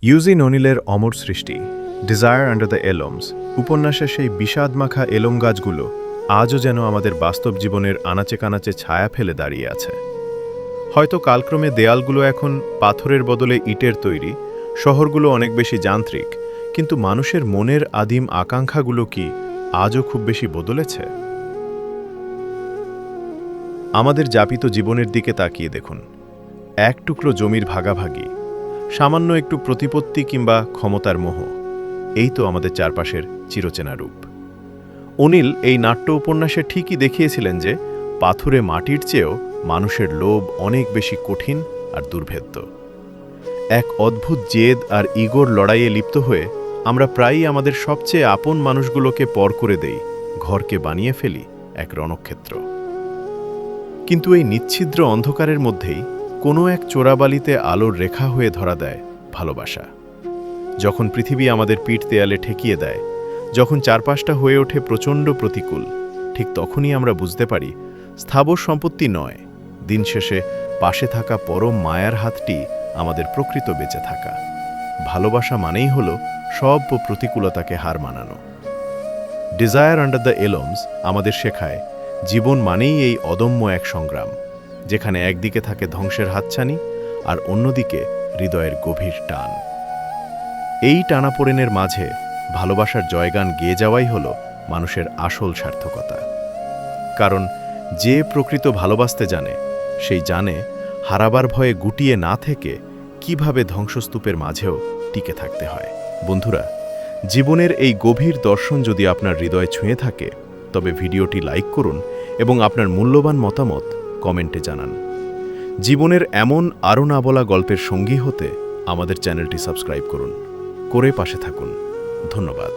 Yuji ননিলের অমর সৃষ্টি desire under the elms উপন্যাসের সেই বিষাদমাখা এলম গাছগুলো আজও যেন আমাদের বাস্তব জীবনের আনাচে কানাচে ছায়া ফেলে দাঁড়িয়ে আছে। হয়তো কালক্রমে দেয়ালগুলো এখন পাথরের বদলে ইটের তৈরি, শহরগুলো অনেক বেশি যান্ত্রিক, কিন্তু মানুষের মনের আদিম আকাঙ্ক্ষাগুলো কি আজও খুব বেশি বদলেছে? আমাদের যাপিত জীবনের দিকে তাকিয়ে দেখুন। এক টুকরো জমির ভাগাভাগি, সামান্য একটু প্রতিপত্তি কিংবা ক্ষমতার মোহ, এই তো আমাদের চারপাশের চিরচেনা রূপ। অনিল এই নাট্য উপন্যাসে ঠিকই দেখিয়েছিলেন যে পাথুরে মাটির চেয়েও মানুষের লোভ অনেক বেশি কঠিন আর দুর্ভেদ্য। এক অদ্ভুত জেদ আর ইগোর লড়াইয়ে লিপ্ত হয়ে আমরা প্রায়ই আমাদের সবচেয়ে আপন মানুষগুলোকে পর করে দেই, ঘরকে বানিয়ে ফেলি এক রণক্ষেত্র। কিন্তু এই নিচ্ছিদ্র অন্ধকারের মধ্যেই কোনো এক চোরাবালিতে আলোর রেখা হয়ে ধরা দেয় ভালোবাসা। যখন পৃথিবী আমাদের পিঠ দেয়ালে ঠেকিয়ে দেয়, যখন চারপাশটা হয়ে ওঠে প্রচণ্ড প্রতিকূল, ঠিক তখনই আমরা বুঝতে পারি স্থাবর সম্পত্তি নয়, দিন শেষে পাশে থাকা পরম মায়ার হাতটি আমাদের প্রকৃত বেঁচে থাকা। ভালোবাসা মানেই হলো সব প্রতিকূলতাকে হার মানানো। ডিজায়ার আন্ডার দ্য এলমস আমাদের শেখায় জীবন মানেই এই অদম্য এক সংগ্রাম, যেখানে একদিকে থাকে ধ্বংসের হাতছানি আর অন্যদিকে হৃদয়ের গভীর টান। এই টানাপোড়েনের মাঝে ভালোবাসার জয়গান গেয়ে যাওয়াই হলো মানুষের আসল সার্থকতা। কারণ যে প্রকৃত ভালোবাসতে জানে, সেই জানে হারাবার ভয়ে গুটিয়ে না থেকে কিভাবে ধ্বংসস্তূপের মাঝেও টিকে থাকতে হয়। বন্ধুরা, জীবনের এই গভীর দর্শন যদি আপনার হৃদয় ছুঁয়ে থাকে, তবে ভিডিওটি লাইক করুন এবং আপনার মূল্যবান মতামত কমেন্টে জানান। জীবনের এমন আরও না বলা গল্পের সঙ্গী হতে আমাদের চ্যানেলটি সাবস্ক্রাইব করুন, করে পাশে থাকুন। ধন্যবাদ।